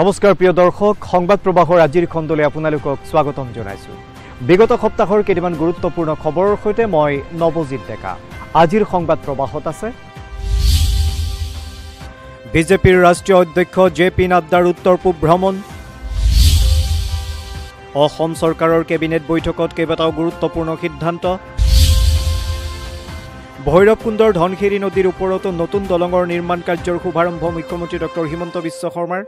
নমস্কাৰ প্ৰিয় দৰ্শক সংবাদ প্ৰবাহৰ আজিৰ খণ্ডলৈ আপোনালোকক স্বাগতম জনাইছো। বিগত সপ্তাহৰ কেইটামান গুৰুত্বপূৰ্ণ খবৰৰ সৈতে মই নৱজিত ডেকা। আজিৰ সংবাদ প্ৰবাহত আছে বিজেপিৰ ৰাষ্ট্ৰীয় অধ্যক্ষ জে.পি. নাড্ডাৰ উত্তৰ পূব ভ্ৰমণ, অসম চৰকাৰৰ কেবিনেট বৈঠকত কেইবাটাও গুৰুত্বপূৰ্ণ সিদ্ধান্ত, ভৈৰৱকুণ্ডৰ ধনশিৰি নদীৰ ওপৰত নতুন দলঙৰ নিৰ্মাণ কাৰ্যৰ শুভাৰম্ভ মুখ্যমন্ত্ৰী ডক্টৰ হিমন্ত বিশ্ব শৰ্মাৰ,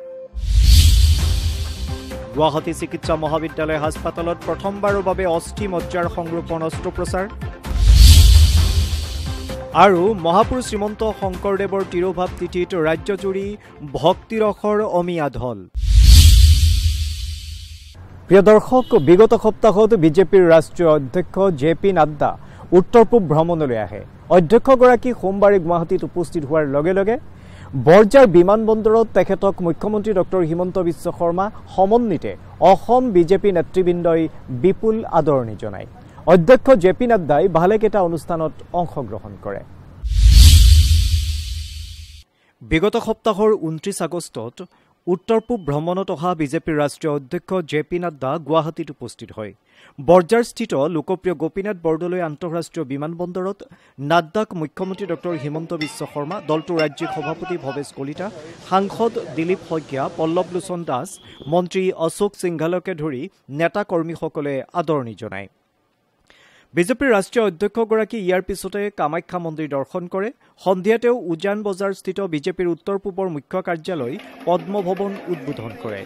গুৱাহাটী চিকিৎসা মহাবিদ্যালয় হাস্পাতালত প্ৰথমবাৰৰ বাবে অস্থি মজ্জাৰ সংৰোপণ অস্ত্ৰোপচাৰ আৰু মহাপুৰুষ শ্ৰীমন্ত শংকৰদেৱৰ তিৰোভাৱ তিথিত ৰাজ্যজুৰি ভক্তিৰসৰ অমিয়া ঢল। প্ৰিয় দৰ্শক, বিগত সপ্তাহত বিজেপিৰ ৰাষ্ট্ৰীয় অধ্যক্ষ জে.পি. নাড্ডা উত্তৰ পূব ভ্ৰমণলৈ আহে। অধ্যক্ষগৰাকী সোমবাৰে গুৱাহাটীত উপস্থিত হোৱাৰ লগে লগে বৰজাৰ বিমানবন্দৰত তেখেতক মুখ্যমন্ত্ৰী ডক্টৰ হিমন্ত বিশ্ব শৰ্মা সমন্বিতে অসম বিজেপি নেতৃবৃন্দই বিপুল আদৰণি জনায়। অধ্যক্ষ জে.পি. নাড্ডাই ভালেকেইটা অনুষ্ঠানত অংশগ্ৰহণ কৰে। বিগত সপ্তাহৰ 29 আগষ্টত উত্তৰ পূব ভ্ৰমণত অহা বিজেপিৰ ৰাষ্ট্ৰীয় অধ্যক্ষ জে.পি. নাড্ডা গুৱাহাটীত উপস্থিত হয়। বৰজাৰস্থিত লোকপ্ৰিয় গোপীনাথ বৰদলৈ আন্তঃৰাষ্ট্ৰীয় বিমানবন্দৰত নাড্ডাক মুখ্যমন্ত্ৰী ডক্টৰ হিমন্ত বিশ্ব শৰ্মা, দলটোৰ ৰাজ্যিক সভাপতি ভৱেশ কলিতা, সাংসদ দিলীপ শইকীয়া, পল্লৱ লোচন দাস, মন্ত্ৰী অশোক সিংঘালকে ধৰি নেতা কৰ্মীসকলে আদৰণি জনায়। বিজেপিৰ ৰাষ্ট্ৰীয় অধ্যক্ষগৰাকী ইয়াৰ পিছতে কামাখ্যা মন্দিৰ দৰ্শন কৰে। সন্ধিয়া তেওঁ উজান বজাৰস্থিত বিজেপিৰ উত্তৰ পূবৰ মুখ্য কাৰ্যালয় পদ্ম ভৱন উদ্বোধন কৰে।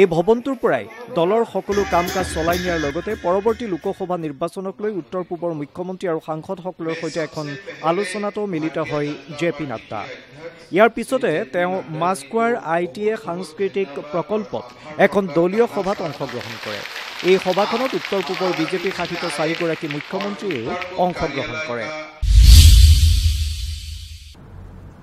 এই ভৱনটোৰ পৰাই দলৰ সকলো কাম কাজ চলাই নিয়াৰ লগতে পৰৱৰ্তী লোকসভা নিৰ্বাচনক লৈ উত্তৰ পূবৰ মুখ্যমন্ত্ৰী আৰু সাংসদসকলৰ সৈতে এখন আলোচনাতো মিলিত হয় জে.পি. নাড্ডা। ইয়াৰ পিছতে তেওঁ মাছখোৱাৰ ITA সাংস্কৃতিক প্ৰকল্পত এখন দলীয় সভাত অংশগ্ৰহণ কৰে। এই সভাখনত উত্তৰ পূবৰ বিজেপি শাসিত 4গৰাকী মুখ্যমন্ত্ৰীয়ে অংশগ্ৰহণ কৰে।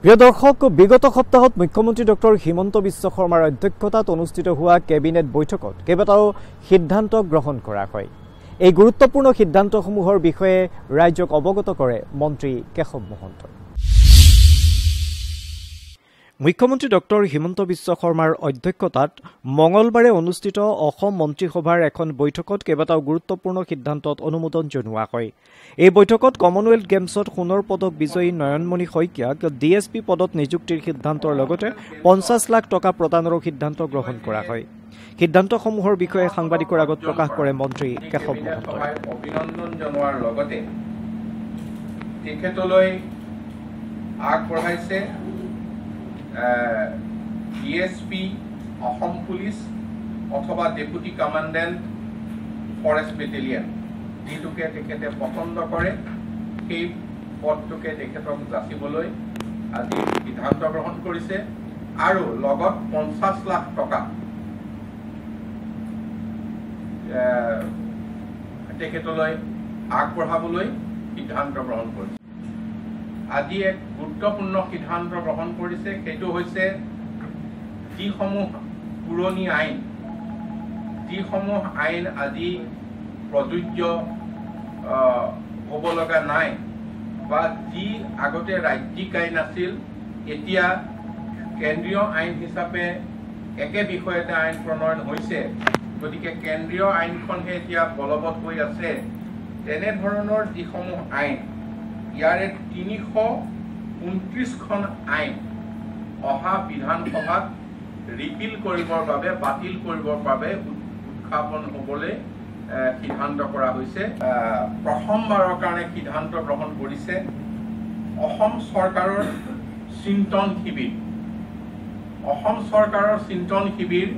প্ৰিয় দৰ্শক, বিগত সপ্তাহত মুখ্যমন্ত্ৰী ডক্টৰ হিমন্ত বিশ্ব শৰ্মাৰ অধ্যক্ষতাত অনুষ্ঠিত হোৱা কেবিনেট বৈঠকত কেইবাটাও সিদ্ধান্ত গ্ৰহণ কৰা হয়। এই গুৰুত্বপূৰ্ণ সিদ্ধান্তসমূহৰ বিষয়ে ৰাইজক অৱগত কৰে মন্ত্ৰী কেশৱ মহন্তই। মুখ্যমন্ত্ৰী ডক্টৰ হিমন্ত বিশ্ব শৰ্মাৰ অধ্যক্ষতাত মঙলবাৰে অনুষ্ঠিত অসম মন্ত্ৰীসভাৰ এখন বৈঠকত কেইবাটাও গুৰুত্বপূৰ্ণ সিদ্ধান্তত অনুমোদন জনোৱা হয়। এই বৈঠকত কমনৱেলথ গেমছত সোণৰ পদক বিজয়ী নয়নমণি শইকীয়াক DSP পদত নিযুক্তিৰ সিদ্ধান্তৰ লগতে 50 লাখ টকা প্ৰদানৰো সিদ্ধান্ত গ্ৰহণ কৰা হয়। সিদ্ধান্তসমূহৰ বিষয়ে সাংবাদিকৰ আগত প্ৰকাশ কৰে মন্ত্ৰী কেশৱ মহন্তই। অভিনন্দন জনোৱাৰ লগতে তেখেতলৈ আগবঢ়াইছে DSP অসম পুলিচ অথবা ডেপুটি কমাণ্ডেণ্ট ফৰেষ্ট বেটেলিয়ন, যিটোকে তেখেতে পচন্দ কৰে সেই পদটোকে তেখেতক যাচিবলৈ আজি সিদ্ধান্ত গ্ৰহণ কৰিছে আৰু লগত 50 লাখ টকা তেখেতলৈ আগবঢ়াবলৈ সিদ্ধান্ত গ্ৰহণ কৰিছে। আজি এক গুৰুত্বপূৰ্ণ সিদ্ধান্ত গ্ৰহণ কৰিছে, সেইটো হৈছে যিসমূহ পুৰণি আইন, যিসমূহ আইন আজি প্ৰযোজ্য হ'ব লগা নাই বা যি আগতে ৰাজ্যিক আইন আছিল, এতিয়া কেন্দ্ৰীয় আইন হিচাপে একে বিষয়তে আইন প্ৰণয়ন হৈছে। গতিকে কেন্দ্ৰীয় আইনখনহে এতিয়া বলবৎ হৈ আছে। তেনেধৰণৰ যিসমূহ আইন, ইয়াৰে 329খন আইন অহা বিধানসভাত ৰিপিল কৰিবৰ বাবে, বাতিল কৰিবৰ বাবে উত্থাপন হ'বলৈ সিদ্ধান্ত কৰা হৈছে। প্ৰথমবাৰৰ কাৰণে সিদ্ধান্ত গ্ৰহণ কৰিছে অসম চৰকাৰৰ চিন্তন শিবিৰ। অসম চৰকাৰৰ চিন্তন শিবিৰ,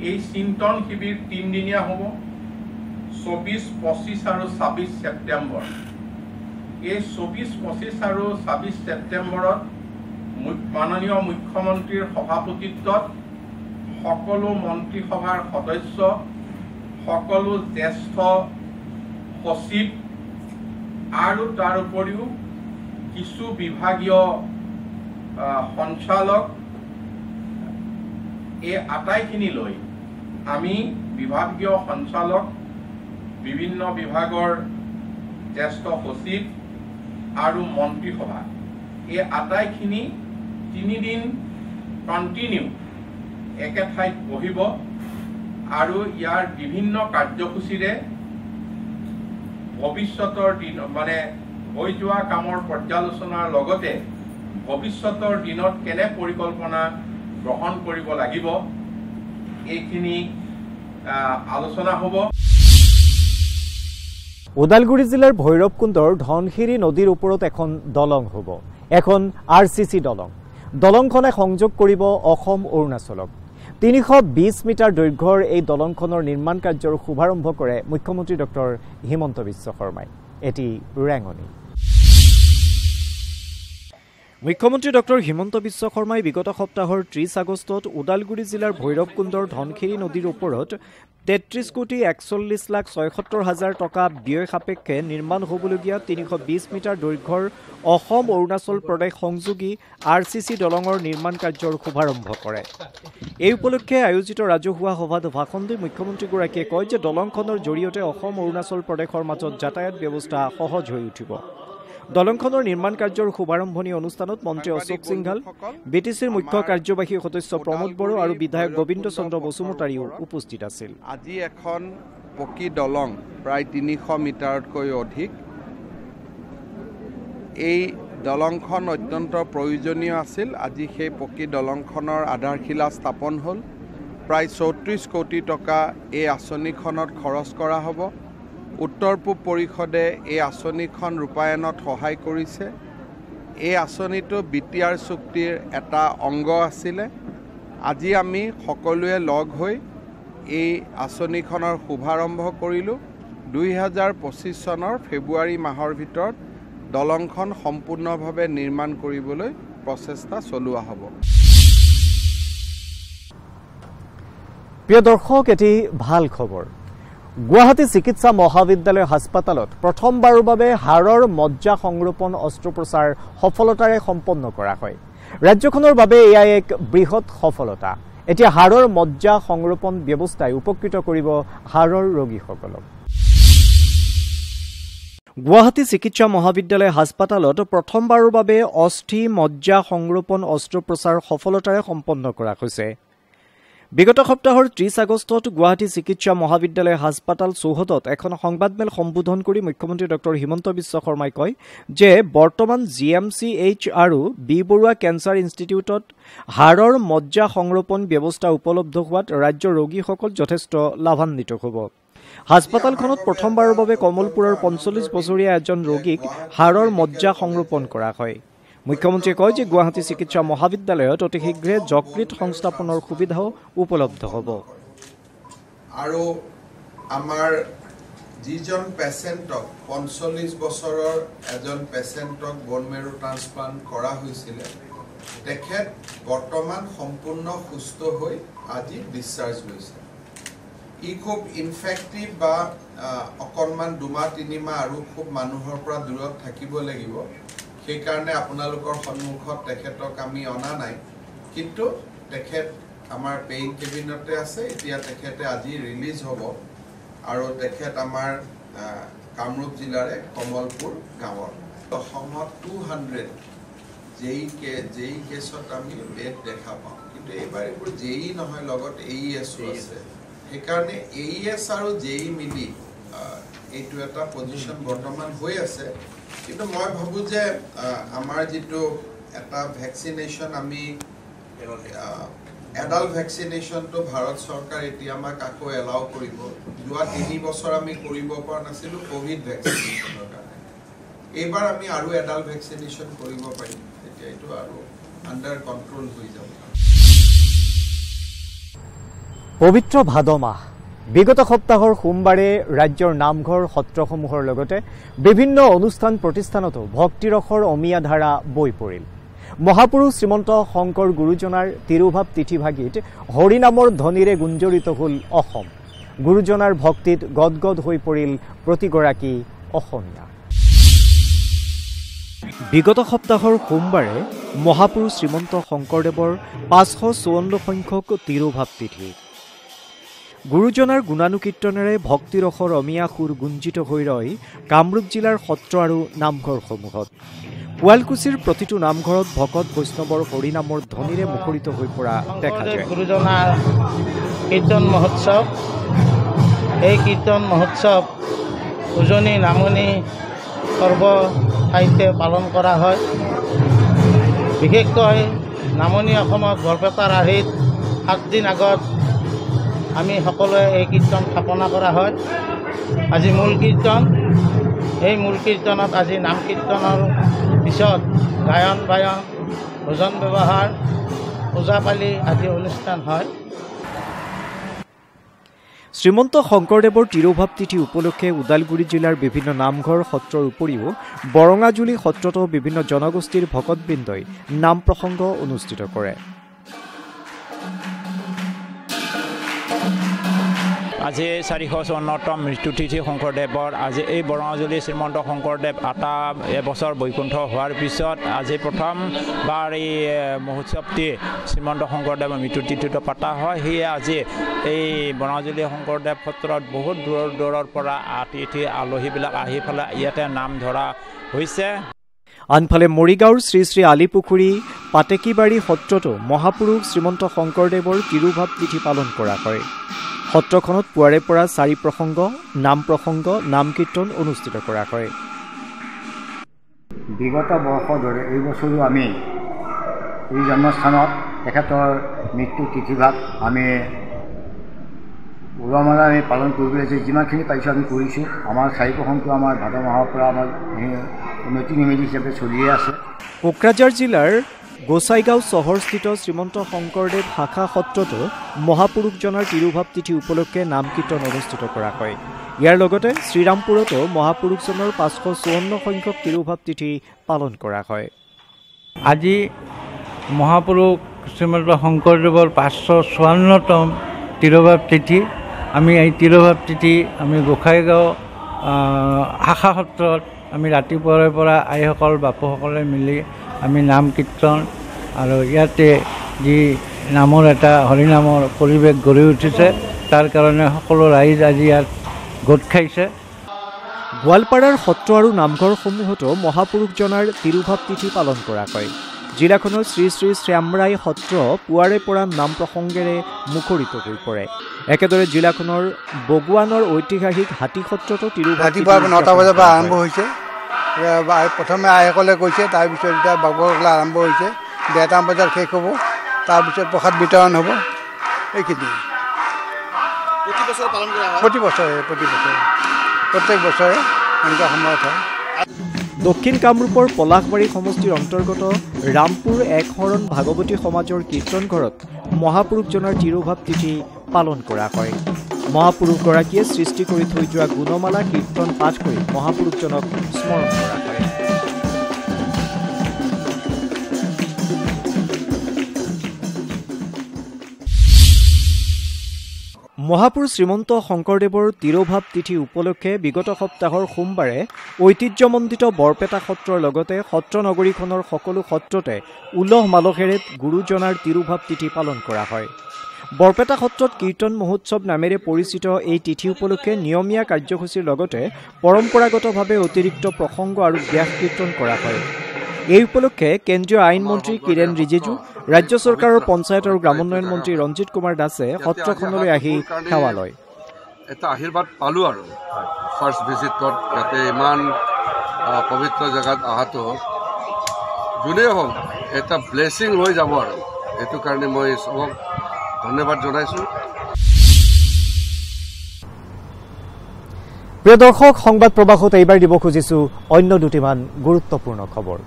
এই চিন্তন শিবিৰ 3 দিনীয়া হ'ব, 24, 25 আৰু 26 ছেপ্টেম্বৰ। এই 24, 25 আৰু 26 ছেপ্টেম্বৰত মাননীয় মুখ্যমন্ত্ৰীৰ সভাপতিত্বত সকলো মন্ত্ৰীসভাৰ সদস্য, সকলো জ্যেষ্ঠ সচিব আৰু তাৰ উপৰিও কিছু বিভাগীয় সঞ্চালক, এই আটাইখিনি লৈ আমি বিভাগীয় সঞ্চালক, বিভিন্ন বিভাগৰ জ্যেষ্ঠ সচিব আৰু মন্ত্ৰীসভা, এই আটাইখিনি 3 দিন কণ্টিনিউ একে ঠাইত বহিব আৰু ইয়াৰ বিভিন্ন কাৰ্যসূচীৰে ভৱিষ্যতৰ দিন মানে হৈ যোৱা কামৰ পৰ্যালোচনাৰ লগতে ভৱিষ্যতৰ দিনত কেনে পৰিকল্পনা গ্ৰহণ কৰিব লাগিব এইখিনি আলোচনা হ'ব। ওদালগুৰি জিলাৰ ভৈৰৱকুণ্ডৰ ধনশিৰি নদীৰ ওপৰত এখন দলং হ'ব, এখন RCC দলং। দলংখনে সংযোগ কৰিব অসম অৰুণাচলক। 320 মিটাৰ দৈৰ্ঘ্যৰ এই দলংখনৰ নিৰ্মাণ কাৰ্যৰ শুভাৰম্ভ কৰে মুখ্যমন্ত্ৰী ডক্টৰ হিমন্ত বিশ্ব শৰ্মাই। এটি ৰেঙনি। মুখ্যমন্ত্ৰী ডক্টৰ হিমন্ত বিশ্ব শৰ্মাই বিগত সপ্তাহৰ 30 আগষ্টত ওদালগুৰি জিলাৰ ভৈৰৱকুণ্ডৰ ধনশিৰি নদীৰ ওপৰত 33 কোটি 41 লাখ 76 হাজাৰ টকা ব্যয় সাপেক্ষে নিৰ্মাণ হ'বলগীয়া 320 মিটাৰ দৈৰ্ঘ্যৰ অসম অৰুণাচল প্ৰদেশ সংযোগী RCC দলঙৰ নিৰ্মাণ কাৰ্যৰ শুভাৰম্ভ কৰে। এই উপলক্ষে আয়োজিত ৰাজহুৱা সভাত ভাষণ দি মুখ্যমন্ত্ৰীগৰাকীয়ে কয় যে দলংখনৰ জৰিয়তে অসম অৰুণাচল প্ৰদেশৰ মাজত যাতায়াত ব্যৱস্থা সহজ হৈ উঠিব। দলংখনৰ নিৰ্মাণ কাৰ্যৰ শুভাৰম্ভণি অনুষ্ঠানত মন্ত্ৰী অশোক সিংঘাল, BTCৰ মুখ্য কাৰ্যবাহী সদস্য প্ৰমোদ বড়ো আৰু বিধায়ক গোবিন্দ চন্দ্ৰ বসুমতাৰীও উপস্থিত আছিল। আজি এখন পকী দলং প্ৰায় 300 মিটাৰতকৈ অধিক। এই দলংখন অত্যন্ত প্ৰয়োজনীয় আছিল। আজি সেই পকী দলংখনৰ আধাৰশিলা স্থাপন হ'ল। প্ৰায় 34 কোটি টকা এই আঁচনিখনত খৰচ কৰা হ'ব। উত্তৰ পূব পৰিষদে এই আঁচনিখন ৰূপায়ণত সহায় কৰিছে। এই আঁচনিটো BTR চুক্তিৰ এটা অংগ আছিলে। আজি আমি সকলোৱে লগ হৈ এই আঁচনিখনৰ শুভাৰম্ভ কৰিলোঁ। 2025 চনৰ ফেব্ৰুৱাৰী মাহৰ ভিতৰত দলংখন সম্পূৰ্ণভাৱে নিৰ্মাণ কৰিবলৈ প্ৰচেষ্টা চলোৱা হ'ব। প্ৰিয় দৰ্শক, এটি ভাল খবৰ। গুৱাহাটী চিকিৎসা মহাবিদ্যালয় হাস্পাতালত প্ৰথমবাৰৰ বাবে হাড়ৰ মজ্জা সংৰোপণ অস্ত্ৰোপচাৰ সফলতাৰে সম্পন্ন কৰা হয়। ৰাজ্যখনৰ বাবে এয়া এক বৃহৎ সফলতা। এতিয়া হাড়ৰ মজ্জা সংৰোপণ ব্যৱস্থাই উপকৃত কৰিব হাড়ৰ ৰোগীসকলক। গুৱাহাটী চিকিৎসা মহাবিদ্যালয় হাস্পাতালত প্ৰথমবাৰৰ বাবে অস্থি মজ্জা সংৰোপণ অস্ত্ৰোপচাৰ সফলতাৰে সম্পন্ন কৰা হৈছে। বিগত সপ্তাহৰ 30 আগষ্টত গুৱাহাটী চিকিৎসা মহাবিদ্যালয় হাস্পাতাল চৌহদত এখন সংবাদমেল সম্বোধন কৰি মুখ্যমন্ত্ৰী ডক্টৰ হিমন্ত বিশ্ব শৰ্মাই কয় যে বৰ্তমান GMCH আৰু বি বৰুৱা কেঞ্চাৰ ইনষ্টিটিউটত হাড়ৰ মজ্জা সংৰোপণ ব্যৱস্থা উপলব্ধ হোৱাত ৰাজ্যৰ ৰোগীসকল যথেষ্ট লাভান্বিত হ'ব। হাস্পাতালখনত প্ৰথমবাৰৰ বাবে কমলপুৰৰ 45 বছৰীয়া এজন ৰোগীক হাড়ৰ মজ্জা সংৰোপণ কৰা হয়। মুখ্যমন্ত্ৰীয়ে কয় যে গুৱাহাটী চিকিৎসা মহাবিদ্যালয়ত অতি শীঘ্ৰে যকৃত সংস্থাপনৰ সুবিধাও উপলব্ধ হ'ব। আৰু আমাৰ যিজন পেচেণ্টক 45 বছৰৰ এজন পেচেণ্টক বন মেৰু ট্ৰান্সপ্লান্ট কৰা হৈছিল, তেখেত বৰ্তমান সম্পূৰ্ণ সুস্থ হৈ আজি ডিসচাৰ্জ হৈছে। ই খুব ইনফেক্টিভ বা অকণমান 2-3 মাহ আৰু খুব মানুহৰ পৰা দূৰত থাকিব লাগিব। সেইকাৰণে আপোনালোকৰ সন্মুখত তেখেতক আমি অনা নাই, কিন্তু তেখেত আমাৰ পেইন কেবিনতে আছে। এতিয়া তেখেতে আজি ৰিলিজ হ'ব আৰু তেখেত আমাৰ কামৰূপ জিলাৰে কমলপুৰ গাঁৱৰ। অসমত 200 যেই কেছত আমি বেড দেখা পাওঁ, কিন্তু এইবাৰ এইবোৰ JE নহয়, লগত AESও আছে। সেইকাৰণে AES আৰু JE মিলি এইটো এটা পজিশ্যন বৰ্তমান হৈ আছে। কিন্তু মই ভাবো যে আমাৰ যেটো এটা ভ্যাকসিনেশন আমি এডাল্ট ভ্যাকসিনেশনটো ভাৰত চৰকাৰ এতিয়া আমাক আকৌ এলাউ কৰিব। যোৱা 3 বছৰ আমি কৰিব পৰা নাছিলো কোভিড ভ্যাকসিনেশনৰ কাৰণে। এইবাৰ আমি আৰু এডাল্ট ভ্যাকসিনেশন কৰিব পাৰিম, তেতিয়া এইটো আৰু আন্ডাৰ কন্ট্ৰোল হৈ যাব। পবিত্ৰ ভাদ মাহ বিগত সপ্তাহৰ সোমবাৰে ৰাজ্যৰ নামঘৰ সত্ৰসমূহৰ লগতে বিভিন্ন অনুষ্ঠান প্ৰতিষ্ঠানতো ভক্তিৰসৰ অমিয়া ধাৰা বৈ পৰিল। মহাপুৰুষ শ্ৰীমন্ত শংকৰ গুৰুজনাৰ তিৰুভাৱ তিথিভাগিত হৰিনামৰ ধ্বনিৰে গুঞ্জৰিত হ'ল অসম। গুৰুজনাৰ ভক্তিত গদগদ হৈ পৰিল প্ৰতিগৰাকী অসমীয়া। বিগত সপ্তাহৰ সোমবাৰে মহাপুৰুষ শ্ৰীমন্ত শংকৰদেৱৰ 554 সংখ্যক তিৰুভাৱ তিথি। গুৰুজনাৰ গুণানুকীৰ্তনেৰে ভক্তিৰসৰ অমিয়া সুৰ গুঞ্জিত হৈ ৰয় কামৰূপ জিলাৰ সত্ৰ আৰু নামঘৰসমূহত। শুৱালকুছিৰ প্ৰতিটো নামঘৰত ভকত বৈষ্ণৱৰ হৰিনামৰ ধ্বনিৰে মুখৰিত হৈ পৰা দেখা যায়। গুৰুজনাৰ কীৰ্তন মহোৎসৱ, এই কীৰ্তন মহোৎসৱ উজনি নামনি সৰ্ব ঠাইতে পালন কৰা হয়। বিশেষকৈ নামনি অসমত বৰপেটাৰ আৰ্হিত 7 দিন আগত আমি সকলোৱে এই কীৰ্তন স্থাপনা কৰা হয়। আজি মূল কীৰ্তন, এই মূল কীৰ্তনত আজি নাম কীৰ্তনৰ পিছত গায়ন বায়ন, ভোজন ব্যৱহাৰ, পূজাপালি আদি অনুষ্ঠান হয়। শ্ৰীমন্ত শংকৰদেৱৰ তিৰোভাৱ তিথি উপলক্ষে ওদালগুৰি জিলাৰ বিভিন্ন নামঘৰ সত্ৰৰ উপৰিও বৰঙাজুলি সত্ৰতো বিভিন্ন জনগোষ্ঠীৰ ভকতবৃন্দই নাম প্ৰসংগ অনুষ্ঠিত কৰে। আজি 454তম মৃত্যুতিথি শংকৰদেৱৰ। আজি এই বৰঙাজুলি শ্ৰীমন্ত শংকৰদেৱ আটা এবছৰ বৈকুণ্ঠ হোৱাৰ পিছত আজি প্ৰথমবাৰ এই মহোৎসৱটি শ্ৰীমন্ত শংকৰদেৱৰ মৃত্যুতিথিটো পতা হয়। সেয়ে আজি এই বৰঙাজুলি শংকৰদেৱ সত্ৰত বহুত দূৰৰ দূৰৰ পৰা অতিথি আলহীবিলাক আহি পেলাই ইয়াতে নাম ধৰা হৈছে। আনফালে মৰিগাঁৱৰ শ্ৰী শ্ৰী আলিপুখুৰী পাটেকীবাৰী সত্ৰতো মহাপুৰুষ শ্ৰীমন্ত শংকৰদেৱৰ তিৰোভাৱ তিথি পালন কৰা হয়। সত্ৰখনত পুৱাৰে পৰা 4 প্ৰসংগ, নাম প্ৰসংগ, নাম কীৰ্তন অনুষ্ঠিত কৰা হয়। বিগত বৰ্ষৰ দৰে এই বছৰো আমি এই জন্মস্থানত তেখেতৰ মৃত্যু তিথিভাগ আমি উলহ-মালহেৰে আমি পালন কৰিবলৈ যিমানখিনি পাৰিছোঁ আমি কৰিছোঁ। আমাৰ 4 প্ৰসংগটো আমাৰ ভাদ মাহৰ পৰা আমাৰ নীতি নিয়ম হিচাপে চলিয়ে আছে। কোকৰাঝাৰ জিলাৰ গোসাইগাঁও চহৰস্থিত শ্ৰীমন্ত শংকৰদেৱ শাখা সত্ৰতো মহাপুৰুষজনাৰ তিৰোভাৱ তিথি উপলক্ষে নাম কীৰ্তন অনুষ্ঠিত কৰা হয়। ইয়াৰ লগতে শ্ৰীৰামপুৰতো মহাপুৰুষজনৰ 554 সংখ্যক তিৰোভাৱ তিথি পালন কৰা হয়। আজি মহাপুৰুষ শ্ৰীমন্ত শংকৰদেৱৰ 554তম তিৰোভাৱ তিথি। আমি এই তিৰোভাৱ তিথি আমি গোসাইগাঁও শাখা সত্ৰত আমি ৰাতিপুৱাৰে পৰা আইসকল বাপুসকলে মিলি আমি নাম কীৰ্তন আৰু ইয়াতে যি নামৰ এটা হৰিনামৰ পৰিৱেশ গঢ়ি উঠিছে, তাৰ কাৰণে সকলো ৰাইজ আজি ইয়াত গোট খাইছে। গোৱালপাৰাৰ সত্ৰ আৰু নামঘৰসমূহতো মহাপুৰুষজনাৰ তিৰোভাৱ তিথি পালন কৰা হয়। জিলাখনৰ শ্ৰী শ্ৰী শ্যামৰাই সত্ৰ পুৱাৰে পৰা নাম প্ৰসংগেৰে মুখৰিত হৈ পৰে। একেদৰে জিলাখনৰ বগুৱানৰ ঐতিহাসিক হাতী সত্ৰতো তিৰোভাৱ ৰাতিপুৱা 9টা বজাৰ পৰা আৰম্ভ হৈছে। প্ৰথমে আইসকলে কৈছে, তাৰপিছত এতিয়া বাবুসকলে আৰম্ভ হৈছে। 1:30 বজাত শেষ হ'ব। তাৰপিছত প্ৰসাদ বিতৰণ হ'ব। এইখিনি প্ৰতি বছৰে পালন কৰা হয়। প্ৰত্যেক বছৰে এনেকুৱা সময়ত হয়। দক্ষিণ কামৰূপৰ পলাশবাৰী সমষ্টিৰ অন্তৰ্গত ৰামপুৰ এক শৰণ ভাগৱতী সমাজৰ কীৰ্তন ঘৰত মহাপুৰুষজনাৰ তিৰোভাৱ তিথি পালন কৰা হয়। মহাপুৰুষগৰাকীয়ে সৃষ্টি কৰি থৈ যোৱা গুণমালা কীৰ্তন পাঠ কৰি মহাপুৰুষজনক স্মৰণ কৰা হয়। মহাপুৰুষ শ্ৰীমন্ত শংকৰদেৱৰ তিৰোভাৱ তিথি উপলক্ষে বিগত সপ্তাহৰ সোমবাৰে ঐতিহ্যমণ্ডিত বৰপেটা সত্ৰৰ লগতে সত্ৰ নগৰীখনৰ সকলো সত্ৰতে উলহ মালহেৰে গুৰুজনাৰ তিৰোভাৱ তিথি পালন কৰা হয়। বৰপেটা সত্ৰত কীৰ্তন মহোৎসৱ নামেৰে পৰিচিত এই তিথি উপলক্ষে নিয়মীয়া কাৰ্যসূচীৰ লগতে পৰম্পৰাগতভাৱে অতিৰিক্ত প্ৰসংগ আৰু ব্যাস কীৰ্তন কৰা হয়। এই উপলক্ষে কেন্দ্ৰীয় আইন মন্ত্ৰী কিৰেণ ৰিজিজু, ৰাজ্য চৰকাৰৰ পঞ্চায়ত আৰু গ্ৰামোন্নয়ন মন্ত্ৰী ৰঞ্জিত কুমাৰ দাসে সত্ৰখনলৈ আহি সেৱা লয়। এটা আশীৰ্বাদ পালোঁ আৰু ফাৰ্ষ্ট ভিজিটত ইয়াতে ইমান পবিত্ৰ জেগাত অহাটো যোনেই হওক এটা ব্লেছিং হৈ যাব আৰু এইটো কাৰণে মই চবক ধন্যবাদ জনাইছোঁ। প্ৰিয় দৰ্শক, সংবাদ প্ৰবাহত এইবাৰ দিব খুজিছোঁ অন্য দুটিমান গুৰুত্বপূৰ্ণ খবৰ।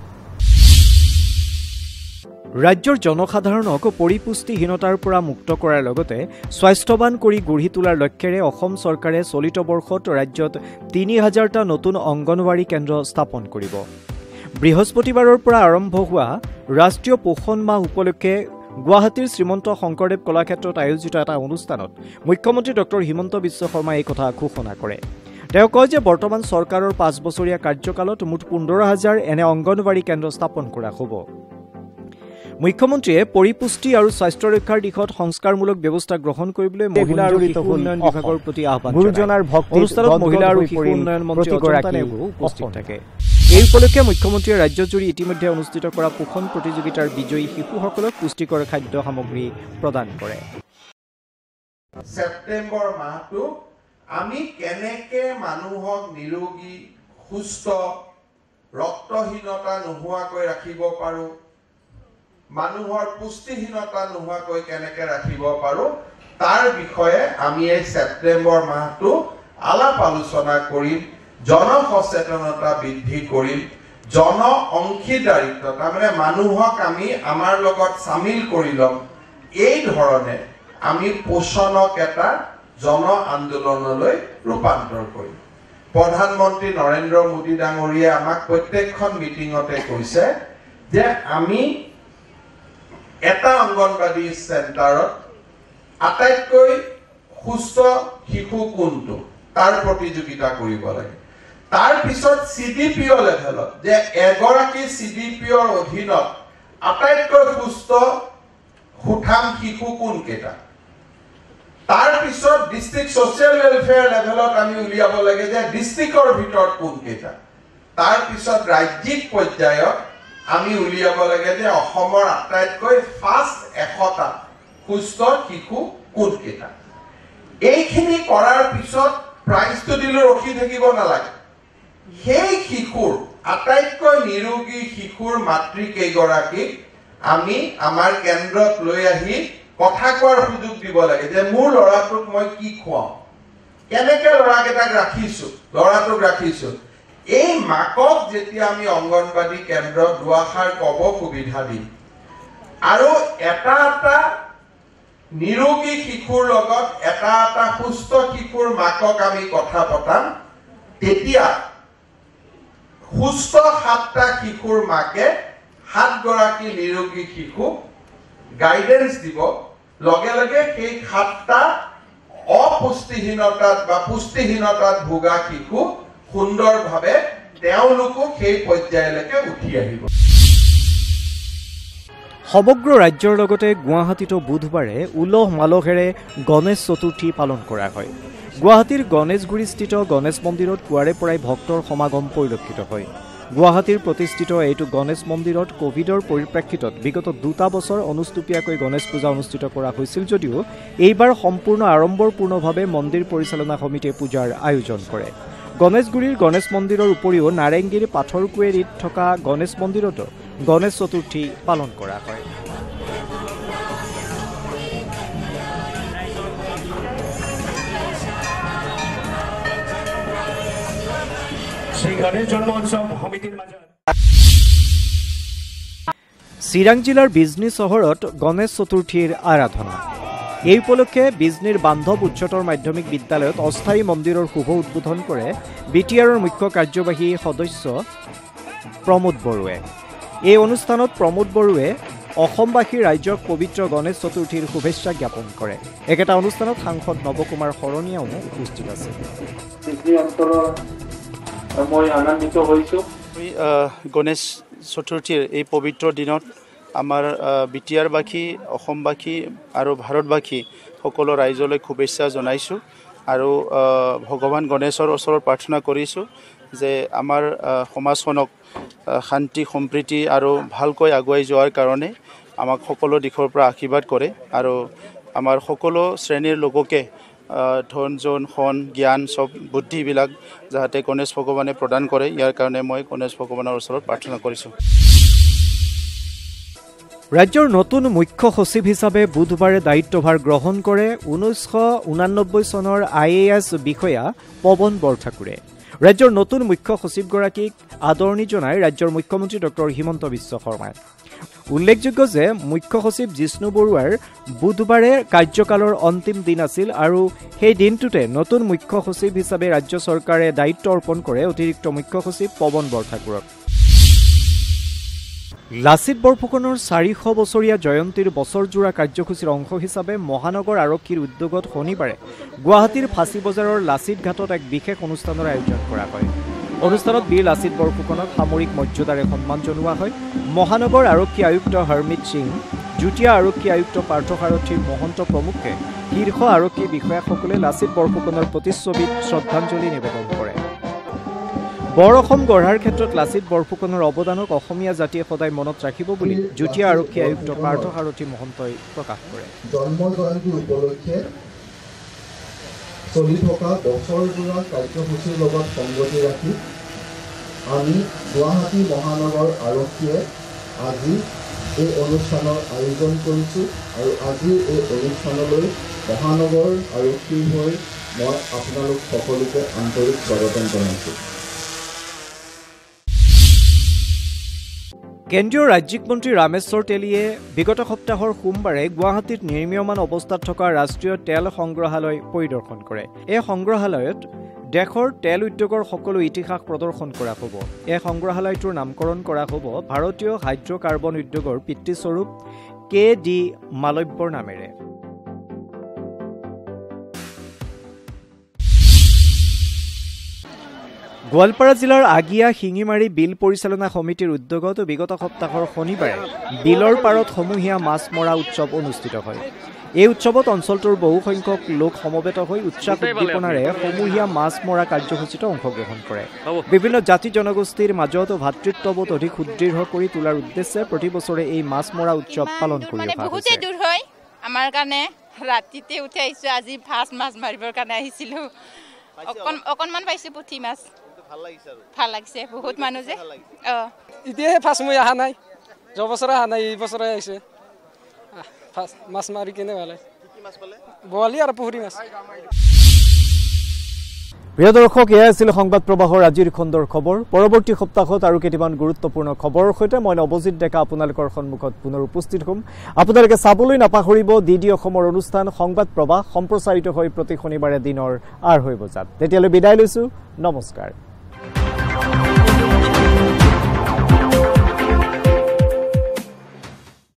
ৰাজ্যৰ জনসাধাৰণক পৰিপুষ্টিহীনতাৰ পৰা মুক্ত কৰাৰ লগতে স্বাস্থ্যৱান কৰি গঢ়ি তোলাৰ লক্ষ্যৰে অসম চৰকাৰে চলিত বৰ্ষত ৰাজ্যত ৩,০০০টা নতুন অংগনৱাড়ী কেন্দ্ৰ স্থাপন কৰিব। বৃহস্পতিবাৰৰ পৰা আৰম্ভ হোৱা ৰাষ্ট্ৰীয় পোষণ মাহ উপলক্ষে গুৱাহাটীৰ শ্ৰীমন্ত শংকৰদেৱ কলাক্ষেত্ৰত আয়োজিত এটা অনুষ্ঠানত মুখ্যমন্ত্ৰী ডক্টৰ হিমন্ত বিশ্ব শৰ্মাই এই কথা ঘোষণা কৰে। তেওঁ কয় যে বৰ্তমান চৰকাৰৰ 5 বছৰীয়া কাৰ্যকালত মুঠ 15,000 এনে অংগনৱাড়ী কেন্দ্ৰ স্থাপন কৰা হ'ব। মুখ্যমন্ত্ৰীয়ে পৰিপুষ্টি আৰু স্বাস্থ্য ৰক্ষাৰ দিশত সংস্কাৰমূলক ব্যৱস্থা গ্ৰহণ কৰিবলৈ মহিলা আৰু শিশু উন্নয়ন বিভাগৰ প্ৰতি আহ্বান জনায়। অনুষ্ঠানত মহিলা আৰু শিশু উন্নয়ন মন্ত্ৰী উপস্থিত থাকে। এই উপলক্ষে মুখ্যমন্ত্ৰীয়ে ৰাজ্যজুৰি ইতিমধ্যে অনুষ্ঠিত কৰা পোষণ প্ৰতিযোগিতাৰ বিজয়ী শিশুসকলক পুষ্টিকৰ খাদ্য সামগ্ৰী প্ৰদান কৰে। সেপ্টেম্বৰ মাহটো আমি কেনেকে মানুহক নিৰোগী সুস্থ ৰক্তহীনতা নোহোৱাকৈ ৰাখিব পাৰো, মানুহৰ পুষ্টিহীনতা নোহোৱাকৈ কেনেকে ৰাখিব পাৰো তাৰ বিষয়ে আমি এই সেপ্টেম্বৰ মাহটো আলাপ আলোচনা কৰিম, জনসচেতনতা বৃদ্ধি কৰিম, জন অংশীদাৰিত্ব তাৰমানে মানুহক আমি আমাৰ লগত সামিল কৰি ল'ম। এই ধৰণে আমি পোষণক এটা জন আন্দোলনলৈ ৰূপান্তৰ কৰিম। প্ৰধানমন্ত্ৰী নৰেন্দ্ৰ মোদী ডাঙৰীয়াই আমাক প্ৰত্যেকখন মিটিঙতে কৈছে যে আমি এটা অংগনবাদী চেণ্টাৰত আটাইতকৈ সুস্থ শিশু কোনটো তাৰ প্ৰতিযোগিতা কৰিব লাগে। তাৰ পিছত CDPO লেভেলত যে এগৰাকী CDPOৰ অধীনত আটাইতকৈ সুস্থ সুঠাম শিশু কোন কেইটা, তাৰ পিছত ডিস্ট্ৰিক্ট সোশ্যাল ওয়েলফেয়াৰ লেভেলত আমি উলিয়াব লাগে যে ডিস্ট্ৰিক্টৰ ভিতৰত কোন কেইটা, তাৰ পিছত ৰাজ্যিক পৰ্যায়ত আমি উলিয়াব লাগে যে অসমৰ আটাইতকৈ ফাৰ্ষ্ট 100টা সুস্থ শিশু কোন কেইটা। এইখিনি কৰাৰ পিছত প্ৰাইজটো দিলে ৰখি থাকিব নালাগে। সেই শিশুৰ আটাইতকৈ নিৰোগী শিশুৰ মাতৃ কেইগৰাকীক আমি আমাৰ কেন্দ্ৰত লৈ আহি কথা কোৱাৰ সুযোগ দিব লাগে যে মোৰ ল'ৰাটোক মই কি খুৱাওঁ, কেনেকে ল'ৰাকেইটাক ল'ৰাটোক ৰাখিছো। এই মাকক যেতিয়া আমি অংগনবাদী কেন্দ্ৰত দুআষাৰ ক'ব সুবিধা দিম আৰু এটা নিৰোগী শিশুৰ লগত এটা সুস্থ শিশুৰ মাকক আমি কথা পতাম, তেতিয়া সুস্থ 7টা শিশুৰ মাকে 7 গৰাকী নিৰোগী শিশুক গাইডেন্স দিব। লগে লগে সেই 7টা অপুষ্টিহীনতাত বা পুষ্টিহীনতাত ভোগা শিশু সুন্দৰভাৱে তেওঁলোকো সেই পৰ্যায়লৈকে উঠি আহিব। সমগ্ৰ ৰাজ্যৰ লগতে গুৱাহাটীতো বুধবাৰে উলহ মালহেৰে গণেশ চতুৰ্থী পালন কৰা হয়। গুৱাহাটীৰ গণেশগুৰিস্থিত গণেশ মন্দিৰত পুৱাৰে পৰাই ভক্তৰ সমাগম পৰিলক্ষিত হয়। গুৱাহাটীৰ প্ৰতিষ্ঠিত এইটো গণেশ মন্দিৰত কোভিডৰ পৰিপ্ৰেক্ষিতত বিগত 2টা বছৰ অনুষ্টুপীয়াকৈ গণেশ পূজা অনুষ্ঠিত কৰা হৈছিল যদিও এইবাৰ সম্পূৰ্ণ আড়ম্বৰপূৰ্ণভাৱে মন্দিৰ পৰিচালনা সমিতিয়ে পূজাৰ আয়োজন কৰে। গণেশগুৰিৰ গণেশ মন্দিৰৰ উপৰিও নাৰেংগীৰ পাথৰকুৱেৰীত থকা গণেশ মন্দিৰতো গণেশ চতুৰ্থী পালন কৰা হয়। চিৰাং জিলাৰ বিজনী চহৰত গণেশ চতুৰ্থীৰ আৰাধনা। এই উপলক্ষে বিজনীৰ বান্ধৱ উচ্চতৰ মাধ্যমিক বিদ্যালয়ত অস্থায়ী মন্দিৰৰ শুভ উদ্বোধন কৰে BTRৰ মুখ্য কাৰ্যবাহী সদস্য প্ৰমোদ বড়োৱে। এই অনুষ্ঠানত প্ৰমোদ বড়োৱে অসমবাসী ৰাইজক পবিত্ৰ গণেশ চতুৰ্থীৰ শুভেচ্ছা জ্ঞাপন কৰে। একেটা অনুষ্ঠানত সাংসদ নৱকুমাৰ শৰণীয়াও উপস্থিত আছে। মই আনন্দিত হৈছোঁ। গণেশ চতুৰ্থীৰ এই পবিত্ৰ দিনত আমাৰ BTRবাসী, অসমবাসী আৰু ভাৰতবাসী সকলো ৰাইজলৈ শুভেচ্ছা জনাইছোঁ আৰু ভগৱান গণেশৰ ওচৰত প্ৰাৰ্থনা কৰিছোঁ যে আমাৰ সমাজখনক শান্তি সম্প্ৰীতি আৰু ভালকৈ আগুৱাই যোৱাৰ কাৰণে আমাক সকলো দিশৰ পৰা আশীৰ্বাদ কৰে আৰু আমাৰ সকলো শ্ৰেণীৰ লোককে ধন জন সন জ্ঞান সব বুদ্ধিবিলাক যাতে গণেশ ভগৱানে প্ৰদান কৰে, ইয়াৰ কাৰণে মই গণেশ ভগৱানৰ ওচৰত প্ৰাৰ্থনা কৰিছোঁ। ৰাজ্যৰ নতুন মুখ্য সচিব হিচাপে বুধবাৰে দায়িত্বভাৰ গ্ৰহণ কৰে 1989 চনৰ IAS বিষয়া পৱন বৰঠাকুৰে। ৰাজ্যৰ নতুন মুখ্য সচিবগৰাকীক আদৰণি জনাই ৰাজ্যৰ মুখ্যমন্ত্ৰী ডক্টৰ হিমন্ত বিশ্ব শৰ্মাই। উল্লেখযোগ্য যে মুখ্য সচিব জিষ্ণু বৰুৱাৰ বুধবাৰে কাৰ্যকালৰ অন্তিম দিন আছিল আৰু সেই দিনটোতে নতুন মুখ্য সচিব হিচাপে ৰাজ্য চৰকাৰে দায়িত্ব অৰ্পণ কৰে অতিৰিক্ত মুখ্য সচিব পৱন বৰঠাকুৰক। লাচিত বৰফুকনৰ 400 বছৰীয়া জয়ন্তীৰ বছৰজোৰা কাৰ্যসূচীৰ অংশ হিচাপে মহানগৰ আৰক্ষীৰ উদ্যোগত শনিবাৰে গুৱাহাটীৰ ফাঁচী বজাৰৰ লাচিত ঘাটত এক বিশেষ অনুষ্ঠানৰ আয়োজন কৰা হয়। অনুষ্ঠানত বীৰ লাচিত বৰফুকনক সামৰিক মৰ্যাদাৰে সন্মান জনোৱা হয়। মহানগৰ আৰক্ষী আয়ুক্ত হৰমিত সিং, যুটীয়া আৰক্ষী আয়ুক্ত পাৰ্থসাৰথী মহন্ত প্ৰমুখ্যে শীৰ্ষ আৰক্ষী বিষয়াসকলে লাচিত বৰফুকনৰ প্ৰতিচ্ছবিত শ্ৰদ্ধাঞ্জলি নিবেদন কৰে। বৰ অসম গঢ়াৰ ক্ষেত্ৰত লাচিত বৰফুকনৰ অৱদানক অসমীয়া জাতিয়ে সদায় মনত ৰাখিব বুলি যুটীয়া আৰক্ষী আয়ুক্ত পাৰ্থসাৰথী মহন্তই প্ৰকাশ কৰে। জন্ম জয়ন্তী উপলক্ষে চলি থকা বছৰজোৰা কাৰ্যসূচীৰ লগত সংগতি ৰাখি আমি গুৱাহাটী মহানগৰ আৰক্ষীয়ে আজি এই অনুষ্ঠানৰ আয়োজন কৰিছোঁ আৰু আজি এই অনুষ্ঠানলৈ মহানগৰ আৰক্ষীৰ হৈ মই আপোনালোক সকলোকে আন্তৰিক স্বাগতম জনাইছোঁ। কেন্দ্ৰীয় ৰাজ্যিক মন্ত্ৰী ৰামেশ্বৰ তেলীয়ে বিগত সপ্তাহৰ সোমবাৰে গুৱাহাটীত নিৰ্মীয়মান অৱস্থাত থকা ৰাষ্ট্ৰীয় তেল সংগ্ৰহালয় পৰিদৰ্শন কৰে। এই সংগ্ৰহালয়ত দেশৰ তেল উদ্যোগৰ সকলো ইতিহাস প্ৰদৰ্শন কৰা হ'ব। এই সংগ্ৰহালয়টোৰ নামকৰণ কৰা হ'ব ভাৰতীয় হাইড্ৰ'কাৰ্বন উদ্যোগৰ পিতৃস্বৰূপ KD মালব্যৰ নামেৰে। গোৱালপাৰা জিলাৰ আগিয়া শিঙিমাৰী বিল পৰিচালনা সমিতিৰ উদ্যোগত বিগত সপ্তাহৰ শনিবাৰে বিলৰ পাৰত সমূহীয়া মাছ মৰা উৎসৱ অনুষ্ঠিত হয়। এই উৎসৱত অঞ্চলটোৰ বহুসংখ্যক লোক সমবেত হৈ উৎসাহ উদ্দীপনাৰে সমূহীয়া মাছ মৰা কাৰ্যসূচীত অংশগ্ৰহণ কৰে। বিভিন্ন জাতি জনগোষ্ঠীৰ মাজত ভাতৃত্ববোধ অধিক সুদৃঢ় কৰি তোলাৰ উদ্দেশ্যে প্ৰতি বছৰে এই মাছ মৰা উৎসৱ পালন কৰি অহা হৈছে। দূৰ হয় আমাৰ কাৰণে ৰাতিতে উঠি আহিছো। আজি ফাৰ্ষ্ট মাছ মাৰিবৰ কাৰণে আহিছিলো। অকণমান পাইছো পুঠি মাছ। ভাল লাগিছে বহুত মানুহ যে এতিয়াহে ফাৰ্ষ্ট মই অহা নাই। যোৱা বছৰে অহা নাই, এই বছৰে আহিছে। মাছ মাৰি কেনে ভাল লাগে। বোৱালি আৰু পুখুৰী মাছ। প্ৰিয় দৰ্শক, এয়া আছিল সংবাদ প্ৰবাহৰ আজিৰ খণ্ডৰ খবৰ। পৰৱৰ্তী সপ্তাহত আৰু কেইটামান গুৰুত্বপূৰ্ণ খবৰৰ সৈতে মই নৱজিৎ ডেকা আপোনালোকৰ সন্মুখত পুনৰ উপস্থিত হ'ম। আপোনালোকে চাবলৈ নাপাহৰিব DD অসমৰ অনুষ্ঠান সংবাদ প্ৰবাহ সম্প্ৰচাৰিত হৈ প্ৰতি শনিবাৰে দিনৰ 2:30 বজাত। তেতিয়ালৈ বিদায় লৈছো। নমস্কাৰ।